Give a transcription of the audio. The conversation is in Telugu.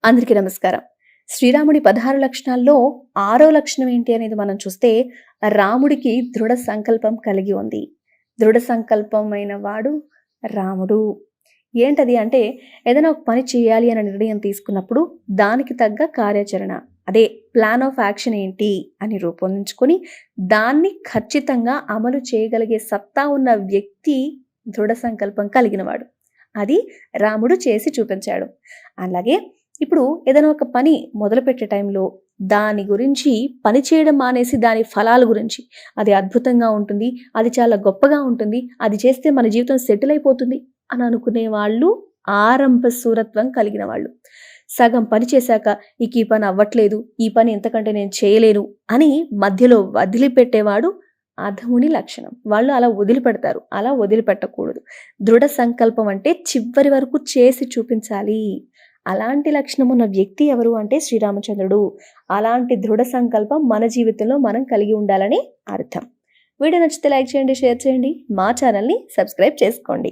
అందరికీ నమస్కారం. శ్రీరాముడి 16 లక్షణాల్లో 6వ లక్షణం ఏంటి అనేది మనం చూస్తే, రాముడికి దృఢ సంకల్పం కలిగి ఉంది. దృఢ సంకల్పమైన వాడు రాముడు. ఏంటది అంటే, ఏదైనా ఒక పని చేయాలి అనే నిర్ణయం తీసుకున్నప్పుడు, దానికి తగ్గ కార్యాచరణ, అదే ప్లాన్ ఆఫ్ యాక్షన్ ఏంటి అని రూపొందించుకొని, దాన్ని ఖచ్చితంగా అమలు చేయగలిగే సత్తా ఉన్న వ్యక్తి దృఢ సంకల్పం కలిగినవాడు. అది రాముడు చేసి చూపించాడు. అలాగే ఇప్పుడు ఏదైనా ఒక పని మొదలుపెట్టే టైంలో దాని గురించి పని చేయడం మానేసి దాని ఫలాల గురించి, అది అద్భుతంగా ఉంటుంది, అది చాలా గొప్పగా ఉంటుంది, అది చేస్తే మన జీవితం సెటిల్ అయిపోతుంది అని అనుకునే వాళ్ళు ఆరంభ శూరత్వం కలిగిన వాళ్ళు. సగం పని చేశాక ఇక ఈ పని అవ్వట్లేదు, ఈ పని ఇంతకంటే నేను చేయలేను అని మధ్యలో వదిలిపెట్టేవాడు అధముని లక్షణం. వాళ్ళు అలా వదిలిపెడతారు. అలా వదిలిపెట్టకూడదు. దృఢ సంకల్పం అంటే చివరి వరకు చేసి చూపించాలి. అలాంటి లక్షణం ఉన్న వ్యక్తి ఎవరు అంటే శ్రీరామచంద్రుడు. అలాంటి దృఢ సంకల్పం మన జీవితంలో మనం కలిగి ఉండాలని అర్థం. వీడియో నచ్చితే లైక్ చేయండి, షేర్ చేయండి. మా ఛానల్ని సబ్స్క్రైబ్ చేసుకోండి.